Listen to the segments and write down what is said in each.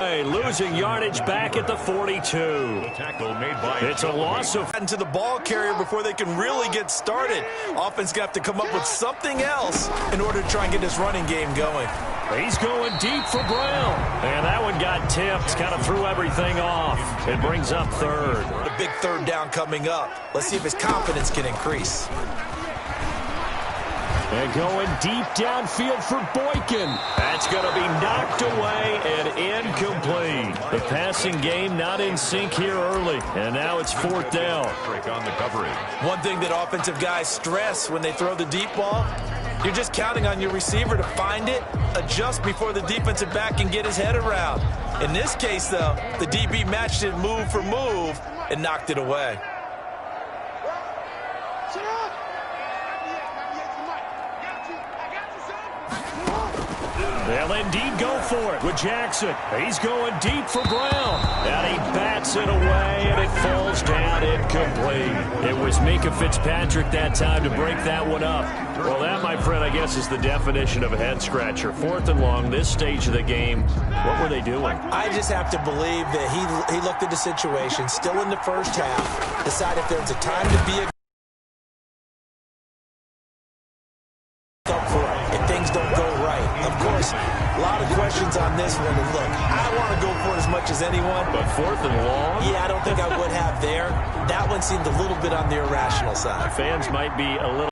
Losing yardage back at the 42. It's a loss of into the ball carrier before they can really get started. Offense going to have to come up with something else in order to try and get this running game going. He's going deep for Brown. And that one got tipped. Kind of threw everything off. It brings up third. A big third down coming up. Let's see if his confidence can increase. And going deep downfield for Boykin. That's going to be knocked away and incomplete. The passing game not in sync here early. And now it's fourth down. One thing that offensive guys stress when they throw the deep ball, you're just counting on your receiver to find it, adjust before the defensive back can get his head around. In this case, though, the DB matched it move for move and knocked it away. They'll indeed go for it with Jackson. He's going deep for Brown. And he bats it away, and it falls down incomplete. It was Mika Fitzpatrick that time to break that one up. Well, that, my friend, I guess is the definition of a head-scratcher. Fourth and long, this stage of the game. What were they doing? I just have to believe that he looked at the situation, still in the first half, decided if there's a time to be a if things don't go right. Of course, a lot of questions on this one. And look, I want to go for it as much as anyone. But fourth and long? Yeah, I don't think I would have there. That one seemed a little bit on the irrational side. Fans might be a little...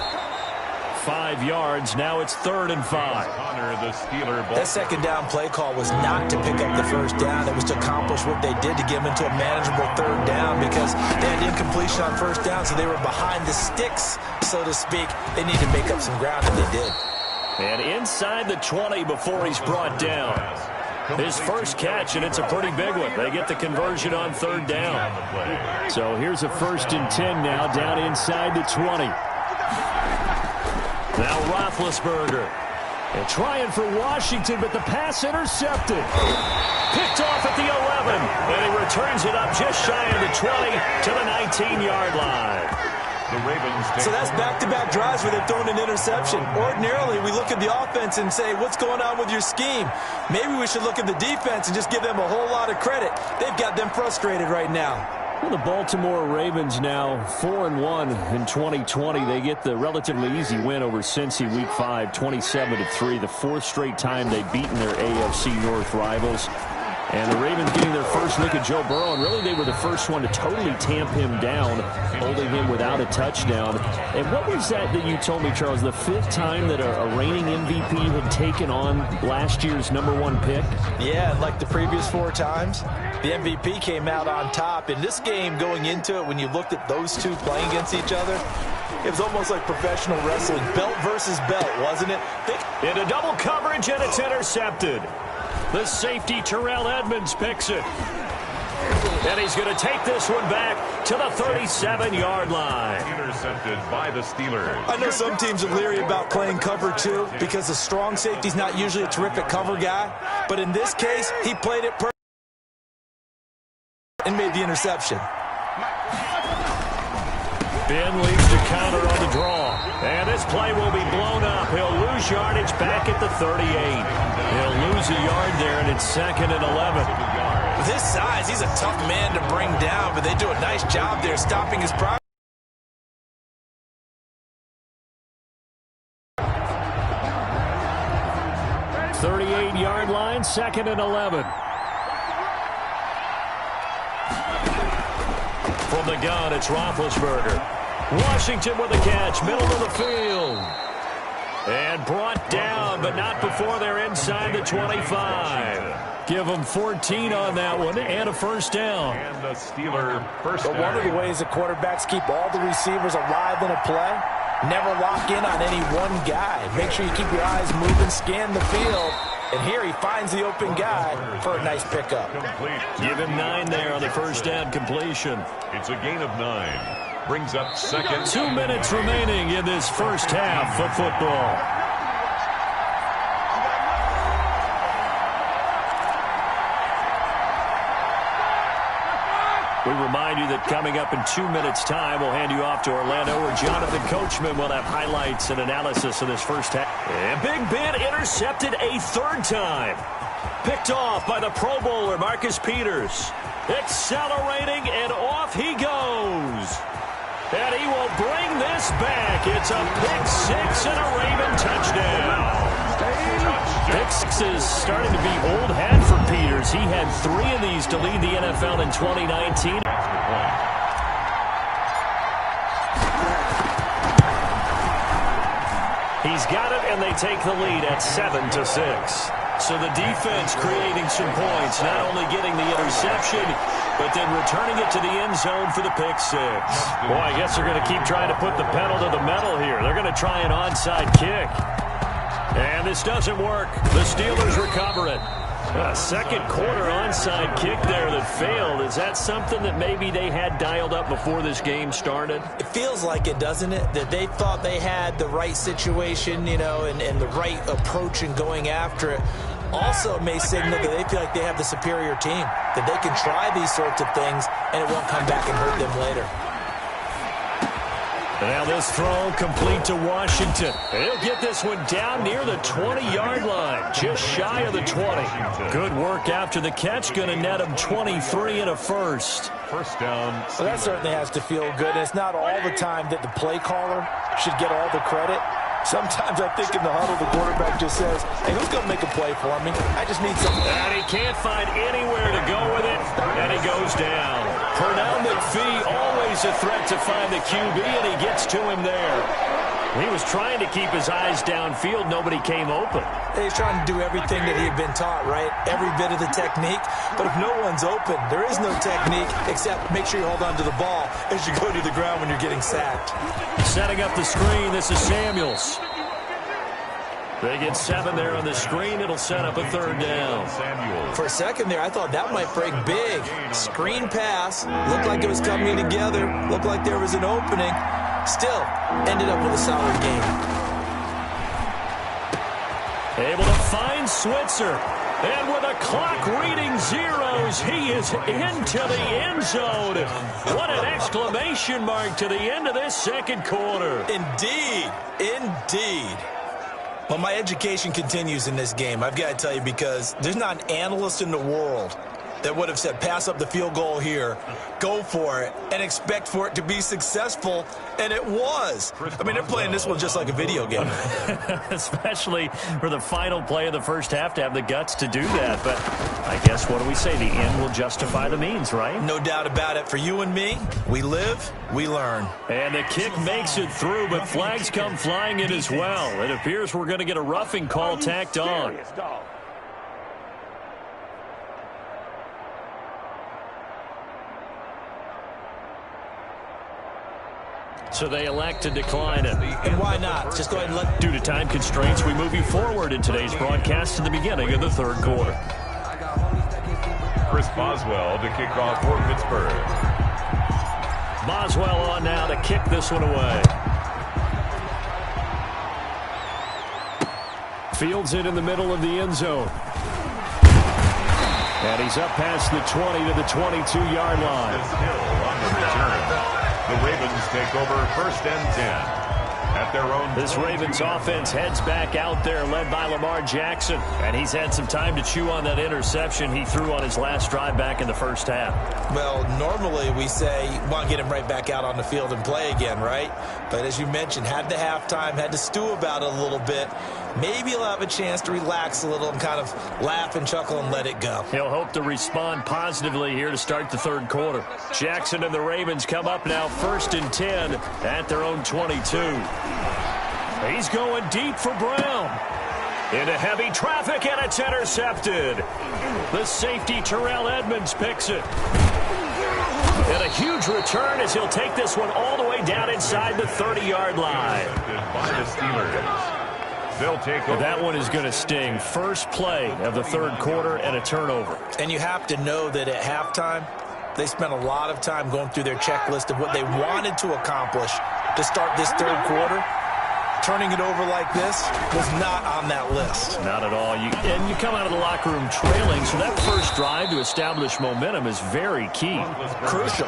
5 yards. Now it's 3rd and 5. That second down play call was not to pick up the first down. It was to accomplish what they did to get them into a manageable 3rd down because they had incompletion on first down, so they were behind the sticks, so to speak. They need to make up some ground, and they did. And inside the 20 before he's brought down. His first catch, and it's a pretty big one. They get the conversion on 3rd down. So here's a 1st and 10 now, down inside the 20. Now Roethlisberger. And trying for Washington, but the pass intercepted. Picked off at the 11. And he returns it up just shy of the 20 to the 19-yard line. So that's back-to-back drives where they've thrown an interception. Ordinarily, we look at the offense and say, what's going on with your scheme? Maybe we should look at the defense and just give them a whole lot of credit. They've got them frustrated right now. Well, the Baltimore Ravens now 4-1 in 2020. They get the relatively easy win over Cincy Week 5, 27-3. The 4th straight time they've beaten their AFC North rivals. And the Ravens getting their first look at Joe Burrow, and really they were the first one to totally tamp him down, holding him without a touchdown. And what was that you told me, Charles, the 5th time that a reigning MVP had taken on last year's #1 pick? Yeah, like the previous 4 times, the MVP came out on top. In this game, going into it, when you looked at those two playing against each other, it was almost like professional wrestling, belt versus belt, wasn't it? Into double coverage, and it's intercepted. The safety, Terrell Edmonds, picks it. And he's going to take this one back to the 37-yard line. Intercepted by the Steelers. I know some teams are leery about playing cover 2 because the strong safety's not usually a terrific cover guy. But in this case, he played it perfect and made the interception. Ben leads to counter on the draw. And this play will be blown up. He'll lose yardage back at the 38. He'll lose a yard there, and it's 2nd and 11. With his size, he's a tough man to bring down, but they do a nice job there stopping his progress. 38-yard line, 2nd and 11. From the gun, it's Roethlisberger. Washington with a catch, middle of the field. And brought down, but not before they're inside the 25. Give them 14 on that one and a first down. And the Steeler first down. But one of the ways the quarterbacks keep all the receivers alive in a play, never lock in on any one guy. Make sure you keep your eyes moving, scan the field. And here he finds the open guy for a nice pickup. Give him 9 there on the first down completion. It's a gain of 9. Brings up 2nd. 2 minutes remaining in this first half of football. We remind you that coming up in 2 minutes' time, we'll hand you off to Orlando, where Jonathan Coachman will have highlights and analysis of this first half. And Big Ben intercepted a 3rd time. Picked off by the Pro Bowler, Marcus Peters. Accelerating, and off he goes. And he will bring this back. It's a pick six and a Raven touchdown. Pick six is starting to be old hat for Peters. He had 3 of these to lead the NFL in 2019. He's got it, and they take the lead at 7-6. So the defense creating some points, not only getting the interception, but then returning it to the end zone for the pick six. Boy, I guess they're going to keep trying to put the pedal to the metal here. They're going to try an onside kick. And this doesn't work. The Steelers recover it. A second quarter onside kick there that failed. Is that something that maybe they had dialed up before this game started? It feels like it, doesn't it? That they thought they had the right situation, you know, and the right approach in going after it. Also, it may signal that they feel like they have the superior team, that they can try these sorts of things, and it won't come back and hurt them later. Now this throw complete to Washington. He'll get this one down near the 20-yard line, just shy of the 20. Good work after the catch, going to net him 23 and a first. First down. Well, that certainly has to feel good. It's not all the time that the play caller should get all the credit. Sometimes I think in the huddle, the quarterback just says, hey, who's going to make a play for me? I just need something. And he can't find anywhere to go with it, and he goes down. Pernell McPhee, always a threat to find the QB, and he gets to him there. He was trying to keep his eyes downfield. Nobody came open. He's trying to do everything that he had been taught, right? Every bit of the technique. But if no one's open, there is no technique except make sure you hold on to the ball as you go to the ground when you're getting sacked. Setting up the screen, this is Samuels. They get 7 there on the screen. It'll set up a third down. For a second there, I thought that might break big. Screen pass. Looked like it was coming together. Looked like there was an opening. Still, ended up with a solid game. Able to find Switzer. And with a clock reading zeros, he is into the end zone. What an exclamation mark to the end of this second quarter. Indeed. Indeed. Well, my education continues in this game, I've got to tell you, because there's not an analyst in the world that would have said pass up the field goal here, go for it, and expect for it to be successful, and it was. I mean, they're playing this one just like a video game. Especially for the final play of the first half to have the guts to do that. But I guess, what do we say? The end will justify the means, right? No doubt about it. For you and me, we live, we learn. And the kick makes it through, but flags come flying in as well. It appears we're going to get a roughing call tacked on. So they elect to decline it. And why not? Just go ahead and let... Due to time constraints, we move you forward in today's broadcast to the beginning of the third quarter. Chris Boswell to kick off for Pittsburgh. Boswell on now to kick this one away. Fields it in the middle of the end zone. And he's up past the 20 to the 22-yard line. On the return. The Ravens take over first and 10 at their own. This Ravens offense heads back out there, led by Lamar Jackson. And he's had some time to chew on that interception he threw on his last drive back in the first half. Well, normally we say you want to get him right back out on the field and play again, right? But as you mentioned, had the halftime, had to stew about it a little bit. Maybe he'll have a chance to relax a little and kind of laugh and chuckle and let it go. He'll hope to respond positively here to start the third quarter. Jackson and the Ravens come up now first and 10 at their own 22. He's going deep for Brown. Into heavy traffic, and it's intercepted. The safety, Terrell Edmonds, picks it. And a huge return as he'll take this one all the way down inside the 30-yard line. By the Steelers. They'll take over. That one is going to sting. First play of the third quarter and a turnover. And you have to know that at halftime, they spent a lot of time going through their checklist of what they wanted to accomplish to start this third quarter. Turning it over like this was not on that list. Not at all. And you come out of the locker room trailing, so that first drive to establish momentum is very key. Crucial.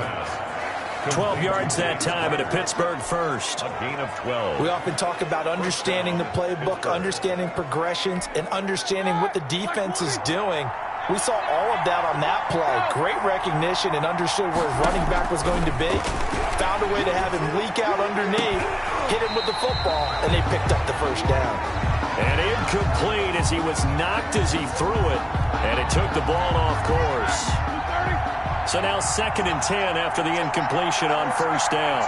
12 yards that time at a Pittsburgh first. A gain of 12. We often talk about understanding the playbook, understanding progressions, and understanding what the defense is doing. We saw all of that on that play. Great recognition and understood where his running back was going to be. Found a way to have him leak out underneath, hit him with the football, and they picked up the first down. And incomplete as he was knocked as he threw it, and it took the ball off course. So now 2nd and 10 after the incompletion on first down.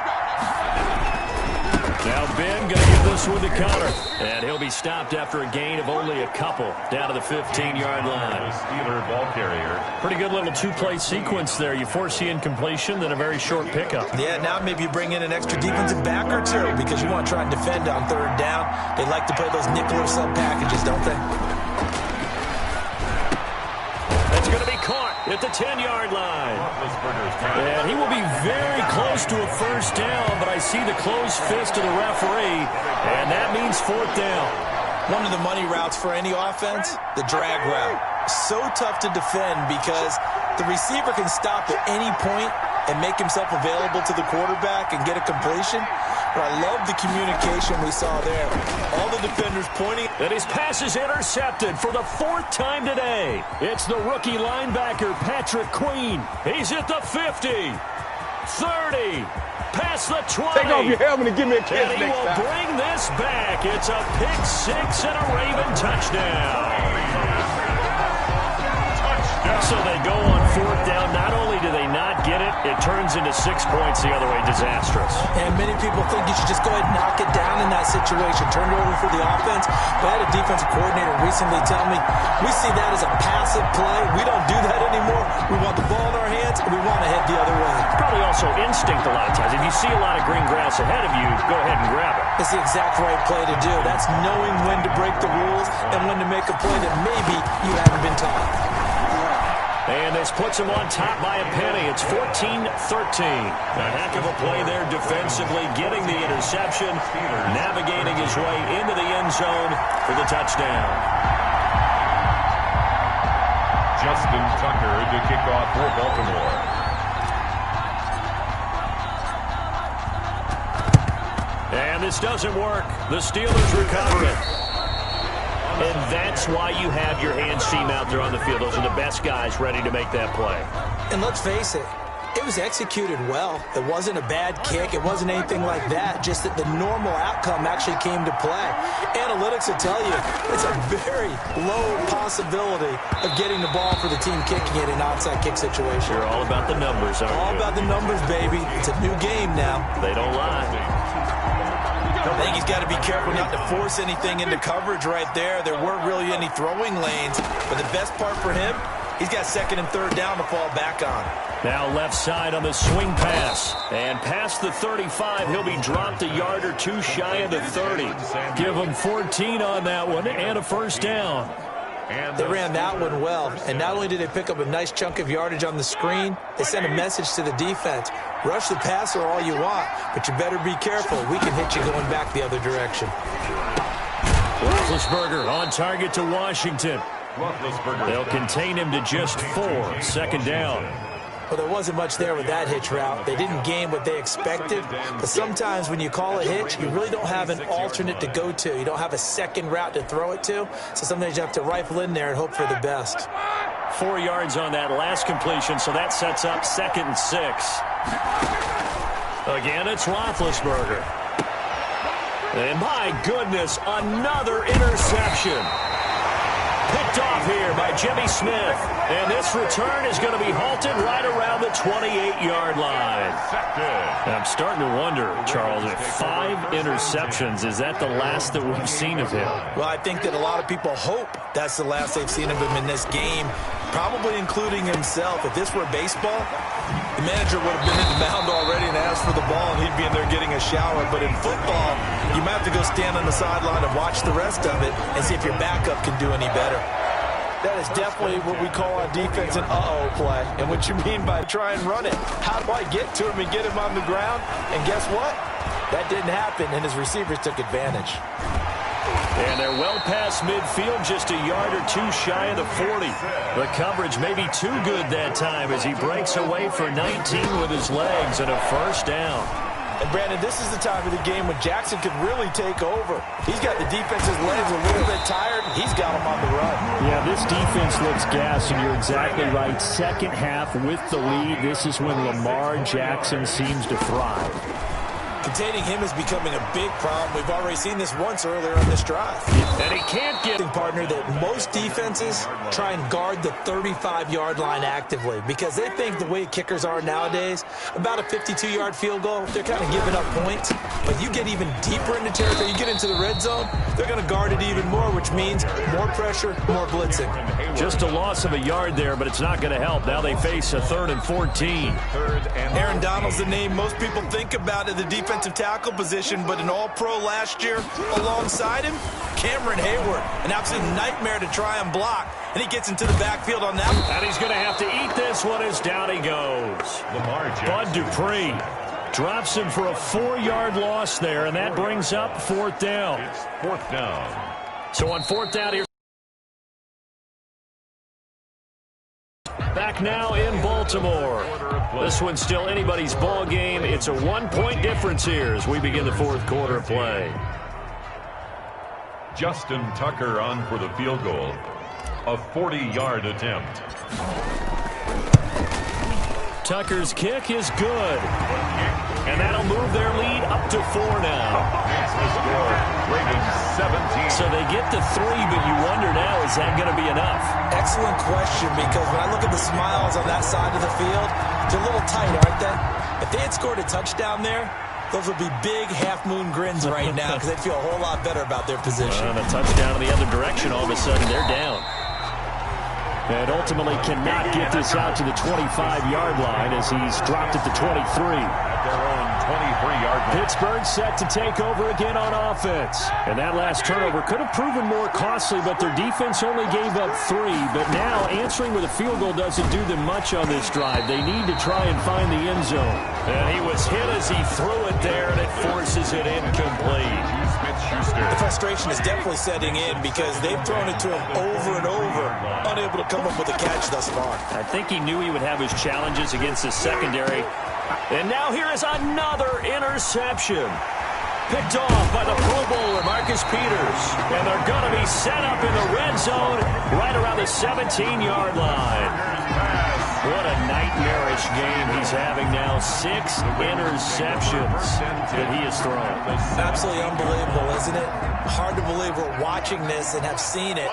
Now Ben going to give this one to Connor. And he'll be stopped after a gain of only a couple down to the 15-yard line. Steeler ball carrier. Pretty good little two-play sequence there. You force the incompletion, then a very short pickup. Yeah, now maybe you bring in an extra defensive back or two because you want to try and defend on 3rd down. They like to play those nickel or sub packages, don't they? That's going to be caught at the 10-yard line. And he will be very close to a first down, but I see the closed fist of the referee, and that means 4th down. One of the money routes for any offense, the drag route. So tough to defend because the receiver can stop at any point and make himself available to the quarterback and get a completion. But I love the communication we saw there. All the defenders pointing. And his pass is intercepted for the 4th time today. It's the rookie linebacker, Patrick Queen. He's at the 50, 30, past the 20. Take off your helmet and give me a kiss and he will bring this back. It's a pick-6 and a Raven touchdown. So they go on 4th down. Not only do they not get it, it turns into 6 points the other way. Disastrous. And many people think you should just go ahead and knock it down in that situation. Turn it over for the offense. But I had a defensive coordinator recently tell me, we see that as a passive play. We don't do that anymore. We want the ball in our hands, and we want to head the other way. Probably also instinct a lot of times. If you see a lot of green grass ahead of you, go ahead and grab it. It's the exact right play to do. That's knowing when to break the rules and when to make a play that maybe you haven't been taught. And this puts him on top by a penny. It's 14-13. A heck of a play there defensively, getting the interception, navigating his way into the end zone for the touchdown. Justin Tucker to kick off for Baltimore. And this doesn't work. The Steelers recover it. And that's why you have your hands team out there on the field. Those are the best guys ready to make that play. And let's face it, it was executed well. It wasn't a bad kick. It wasn't anything like that. Just that the normal outcome actually came to play. Analytics will tell you it's a very low possibility of getting the ball for the team kicking it in an onside kick situation. You're all about the numbers, aren't you? All about the numbers, baby. It's a new game now. They don't lie. I think he's got to be careful not to force anything into coverage right there. There weren't really any throwing lanes. But the best part for him, he's got 2nd and 3rd down to fall back on. Now left side on the swing pass. And past the 35, he'll be dropped a yard or two shy of the 30. Give him 14 on that one and a first down. They ran that one well, and not only did they pick up a nice chunk of yardage on the screen, they sent a message to the defense. Rush the passer all you want, but you better be careful. We can hit you going back the other direction. Roethlisberger on target to Washington. They'll contain him to just 4. 2nd down. Well, there wasn't much there with that hitch route. They didn't gain what they expected. But sometimes when you call a hitch, you really don't have an alternate to go to. You don't have a second route to throw it to. So sometimes you have to rifle in there and hope for the best. 4 yards on that last completion, so that sets up 2nd and 6. Again, it's Roethlisberger. And my goodness, another interception. Picked off here by Jimmy Smith. And this return is going to be halted right around the 28-yard line. I'm starting to wonder, Charles, if 5 interceptions, is that the last that we've seen of him? Well, I think that a lot of people hope that's the last they've seen of him in this game, probably including himself. If this were baseball, the manager would have been in the mound already and asked for the ball, and he'd be in there getting a shower. But in football, you might have to go stand on the sideline and watch the rest of it and see if your backup can do any better. That is definitely what we call on defense an uh-oh play. And what you mean by try and run it. How do I get to him and get him on the ground? And guess what? That didn't happen, and his receivers took advantage. And they're well past midfield, just a yard or two shy of the 40. The coverage may be too good that time as he breaks away for 19 with his legs and a first down. And, Brandon, this is the time of the game when Jackson could really take over. He's got the defense's legs a little bit tired, and he's got them on the run. Yeah, this defense looks gassed, and you're exactly right. Second half with the lead, this is when Lamar Jackson seems to thrive. Containing him is becoming a big problem. We've already seen this once earlier on this drive. And he can't get partner that most defenses try and guard the 35-yard line actively because they think the way kickers are nowadays, about a 52-yard field goal, they're kind of giving up points. But you get even deeper into territory, you get into the red zone, they're going to guard it even more, which means more pressure, more blitzing. Just a loss of a yard there, but it's not going to help. Now they face a 3rd and 14. Aaron Donald's the name most people think about at the defensive tackle position, but an all-pro last year alongside him, Cameron Hayward, an absolute nightmare to try and block, and he gets into the backfield on that. And he's going to have to eat this one as down he goes. Bud Dupree drops him for a 4-yard loss there, and that brings up 4th down. It's 4th down. So on 4th down here. Back now in Baltimore. This one's still anybody's ball game. It's a 1-point difference here as we begin the 4th quarter of play. Justin Tucker on for the field goal. A 40-yard attempt. Tucker's kick is good. And that'll move their lead up to 4 now. That's the score. Ravens 17. So they get to 3, but you wonder now, is that going to be enough? Excellent question, because when I look at the smiles on that side of the field, they're a little tight, aren't they? If they had scored a touchdown there, those would be big half-moon grins right now because they'd feel a whole lot better about their position. And a touchdown in the other direction, all of a sudden they're down. And ultimately cannot get this out to the 25-yard line as he's dropped at the 23. At their own 23-yard line. Pittsburgh set to take over again on offense. And that last turnover could have proven more costly, but their defense only gave up 3. But now answering with a field goal doesn't do them much on this drive. They need to try and find the end zone. And he was hit as he threw it there, and it forces it incomplete. The frustration is definitely setting in because they've thrown it to him over and over, unable to come up with a catch thus far. I think he knew he would have his challenges against the secondary. And now here is another interception. Picked off by the Pro Bowler, Marcus Peters. And they're going to be set up in the red zone right around the 17-yard line. What a nightmarish game he's having now. 6 interceptions that he has thrown. Absolutely unbelievable, isn't it? Hard to believe we're watching this and have seen it.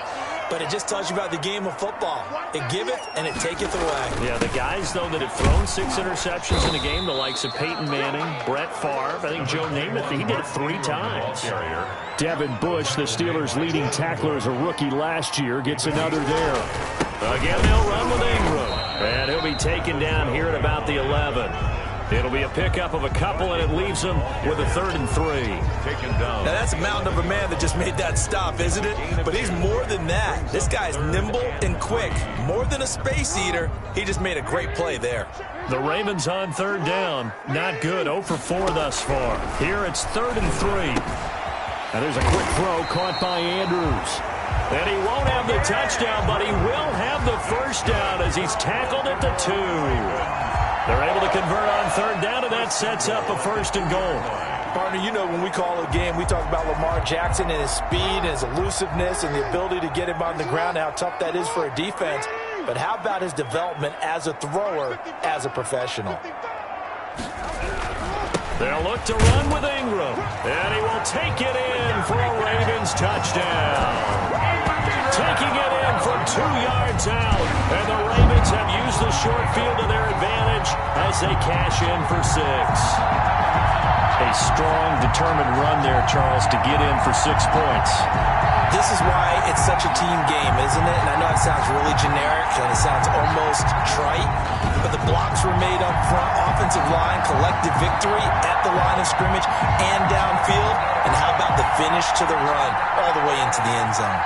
But it just tells you about the game of football. It giveth and it taketh away. Yeah, the guys, though, that have thrown 6 interceptions in the game, the likes of Peyton Manning, Brett Favre, I think Joe Namath, he did it 3 times. Devin Bush, the Steelers' leading tackler as a rookie last year, gets another there. Again, they'll run with Ingram. And he'll be taken down here at about the 11. It'll be a pickup of a couple, and it leaves him with a 3rd and 3. Taken down. Now, that's a mountain of a man that just made that stop, isn't it? But he's more than that. This guy's nimble and quick. More than a space eater, he just made a great play there. The Ravens on 3rd down. Not good. 0 for 4 thus far. Here it's 3rd and 3. And there's a quick throw caught by Andrews. And he won't have the touchdown, but he will have the first down as he's tackled at the 2. They're able to convert on 3rd down, and that sets up a 1st and goal. Partner, you know when we call a game, we talk about Lamar Jackson and his speed and his elusiveness and the ability to get him on the ground, how tough that is for a defense. But how about his development as a thrower, as a professional? They'll look to run with Ingram, and he will take it in for a Ravens touchdown. Taking it in from 2 yards out, and the Ravens have used the short field to their advantage as they cash in for 6. A strong, determined run there, Charles, to get in for 6 points. This is why it's such a team game, isn't it? And I know it sounds really generic and it sounds almost trite, but the blocks were made up front, offensive line, collective victory at the line of scrimmage and downfield. And how about the finish to the run all the way into the end zone?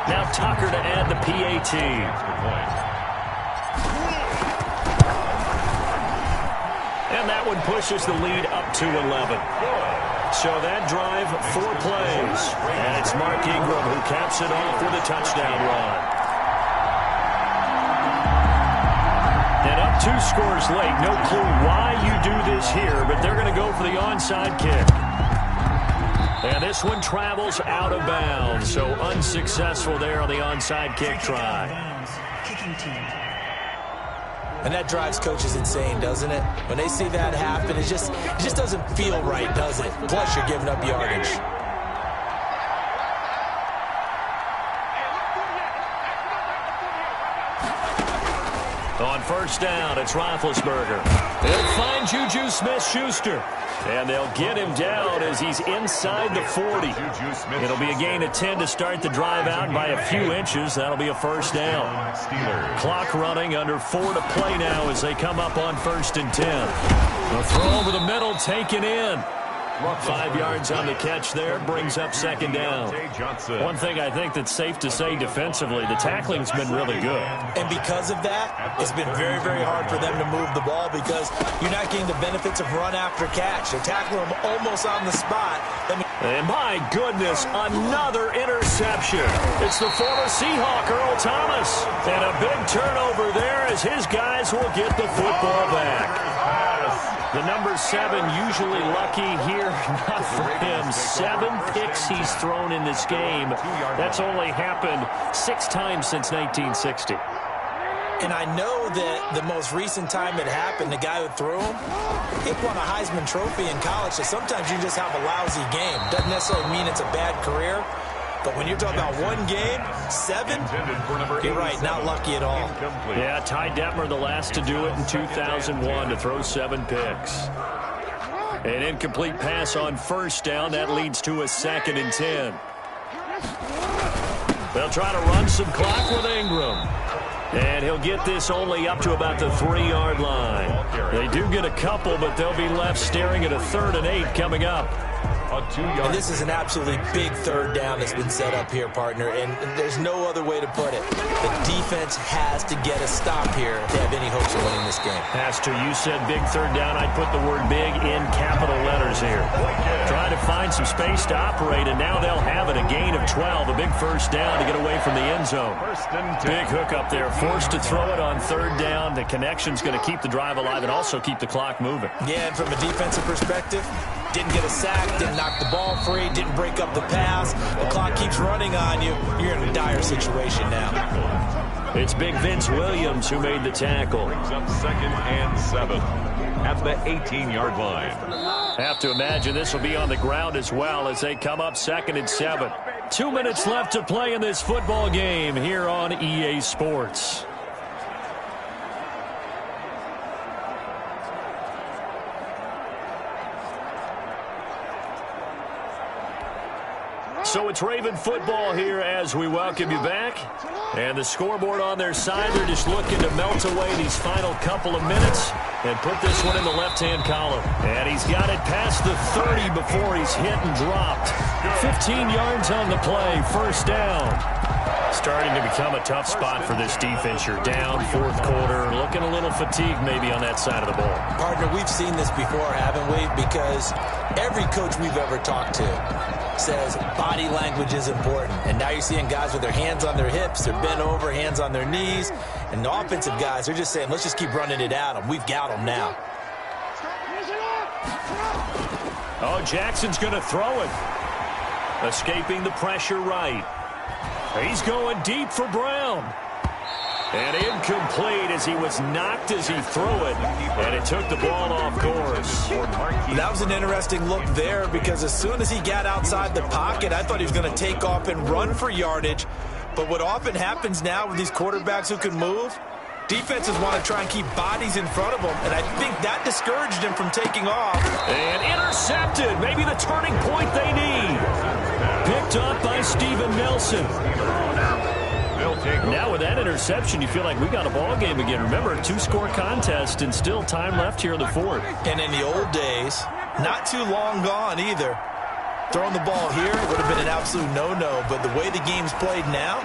Now Tucker to add the PAT. And that one pushes the lead up to 11. So that drive, 4 plays. And it's Mark Ingram who caps it off with a touchdown run. And up 2 scores late. No clue why you do this here, but they're going to go for the onside kick. And this one travels out of bounds. So unsuccessful there on the onside kick try. And that drives coaches insane, doesn't it? When they see that happen, it just doesn't feel right, does it? Plus, you're giving up yardage. On first down, it's Roethlisberger. They'll find Juju Smith-Schuster. And they'll get him down as he's inside the 40. It'll be a gain of 10 to start the drive out by a few inches. That'll be a first down. Clock running, under 4 to play now as they come up on 1st and 10. The throw over the middle, taken in. 5 yards on the catch there, brings up 2nd down. One thing I think that's safe to say defensively, the tackling's been really good. And because of that, it's been very, very hard for them to move the ball because you're not getting the benefits of run after catch. They're tackling them almost on the spot. And my goodness, another interception. It's the former Seahawk, Earl Thomas. And a big turnover there as his guys will get the football back. The number 7 usually lucky here, not for him. 7 picks he's thrown in this game. That's only happened 6 times since 1960. And I know that the most recent time it happened, the guy who threw him, he won a Heisman Trophy in college, so sometimes you just have a lousy game. Doesn't necessarily mean it's a bad career, but when you're talking about 1 game, 7, you're right, not lucky at all. Yeah, Ty Detmer, the last to do it in 2001, to throw 7 picks. An incomplete pass on first down. That leads to a 2nd and 10. They'll try to run some clock with Ingram. And he'll get this only up to about the 3-yard line. They do get a couple, but they'll be left staring at a 3rd and 8 coming up. And this is an absolutely big 3rd down that's been set up here, partner, and there's no other way to put it. The defense has to get a stop here to have any hopes of winning this game. Pastor, you said big 3rd down. I'd put the word big in capital letters here. Trying to find some space to operate, and now they'll have it. A gain of 12, a big first down to get away from the end zone. Big hook up there, forced to throw it on 3rd down. The connection's going to keep the drive alive and also keep the clock moving. Yeah, and from a defensive perspective, didn't get a sack, didn't knock the ball free, didn't break up the pass. The clock keeps running on you. You're in a dire situation now. It's big Vince Williams who made the tackle. Brings up 2nd and 7 at the 18-yard line. Have to imagine this will be on the ground as well as they come up 2nd and 7. 2 minutes left to play in this football game here on EA Sports. So it's Raven football here as we welcome you back. And the scoreboard on their side, they're just looking to melt away these final couple of minutes and put this one in the left-hand column. And he's got it past the 30 before he's hit and dropped. 15 yards on the play, first down. Starting to become a tough spot for this defense. You're down 4th quarter, looking a little fatigued maybe on that side of the ball. Partner, we've seen this before, haven't we? Because every coach we've ever talked to says body language is important. And now you're seeing guys with their hands on their hips, they're bent over, hands on their knees. And the offensive guys, they're just saying, let's just keep running it at them. We've got them now. Oh, Jackson's going to throw it. Escaping the pressure right. He's going deep for Brown. And incomplete as he was knocked as he threw it. And it took the ball off course. That was an interesting look there because as soon as he got outside the pocket, I thought he was going to take off and run for yardage. But what often happens now with these quarterbacks who can move, defenses want to try and keep bodies in front of them. And I think that discouraged him from taking off. And intercepted. Maybe the turning point they need. Picked up by Steven Nelson. Now with that interception, you feel like we got a ball game again. Remember, a 2-score contest and still time left here in the 4th. And in the old days, not too long gone either. Throwing the ball here would have been an absolute no-no. But the way the game's played now,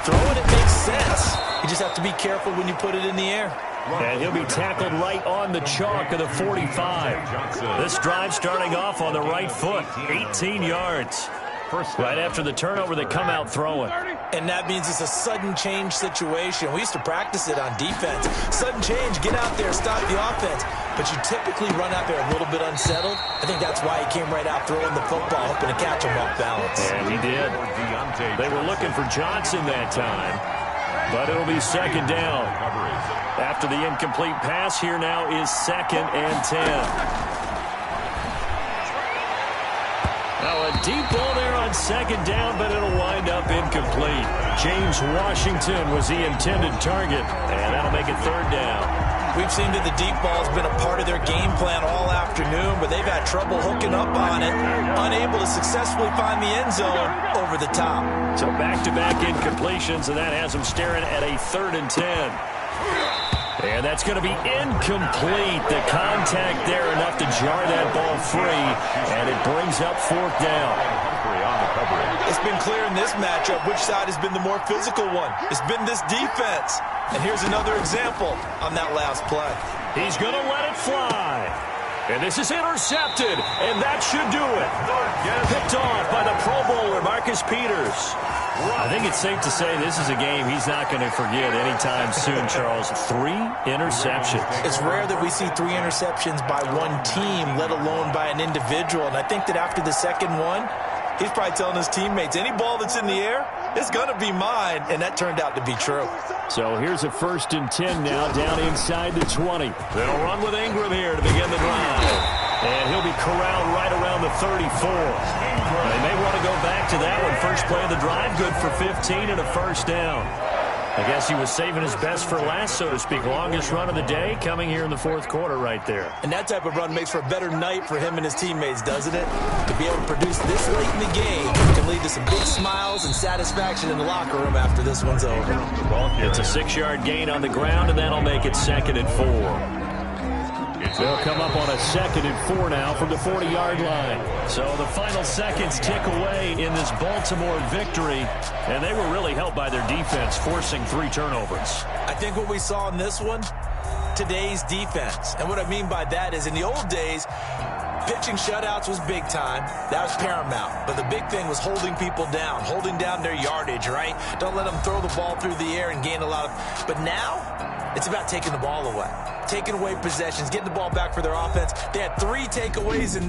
throwing it makes sense. You just have to be careful when you put it in the air. And he'll be tackled right on the chalk of the 45. This drive starting off on the right foot, 18 yards. Right after the turnover, they come out throwing. And that means it's a sudden change situation. We used to practice it on defense. Sudden change, get out there, stop the offense. But you typically run out there a little bit unsettled. I think that's why he came right out throwing the football, hoping to catch him off balance. And he did. They were looking for Johnson that time, but it'll be second down. After the incomplete pass, here now is 2nd and 10. Now a deep ball there on 2nd down, but it'll wind up incomplete. James Washington was the intended target, and that'll make it 3rd down. We've seen that the deep ball has been a part of their game plan all afternoon, but they've had trouble hooking up on it, unable to successfully find the end zone over the top. So back-to-back incompletions, and that has them staring at a 3rd and 10. And that's going to be incomplete. The contact there enough to jar that ball free, and it brings up 4th down. It's been clear in this matchup which side has been the more physical one. It's been this defense. And here's another example on that last play. He's going to let it fly. And this is intercepted, and that should do it. Picked off by the Pro Bowler, Marcus Peters. I think it's safe to say this is a game he's not going to forget anytime soon, Charles. 3 interceptions. It's rare that we see 3 interceptions by one team, let alone by an individual. And I think that after the second one, he's probably telling his teammates, any ball that's in the air, it's going to be mine. And that turned out to be true. So here's a 1st and 10 now down inside the 20. They'll run with Ingram here to begin the drive. And he'll be corralled right around the 34. They may want to go back to that one. First play of the drive, good for 15 and a 1st down. I guess he was saving his best for last, so to speak. Longest run of the day coming here in the 4th quarter right there. And that type of run makes for a better night for him and his teammates, doesn't it? To be able to produce this late in the game can lead to some big smiles and satisfaction in the locker room after this one's over. It's a 6-yard gain on the ground, and that'll make it 2nd and 4. They'll come up on a 2nd and 4 now from the 40-yard line. So the final seconds tick away in this Baltimore victory, and they were really helped by their defense, forcing 3 turnovers. I think what we saw in this one, today's defense. And what I mean by that is in the old days, pitching shutouts was big time. That was paramount. But the big thing was holding people down, holding down their yardage, right? Don't let them throw the ball through the air and gain a lot of... But now, it's about taking the ball away. Taking away possessions, getting the ball back for their offense. They had 3 takeaways in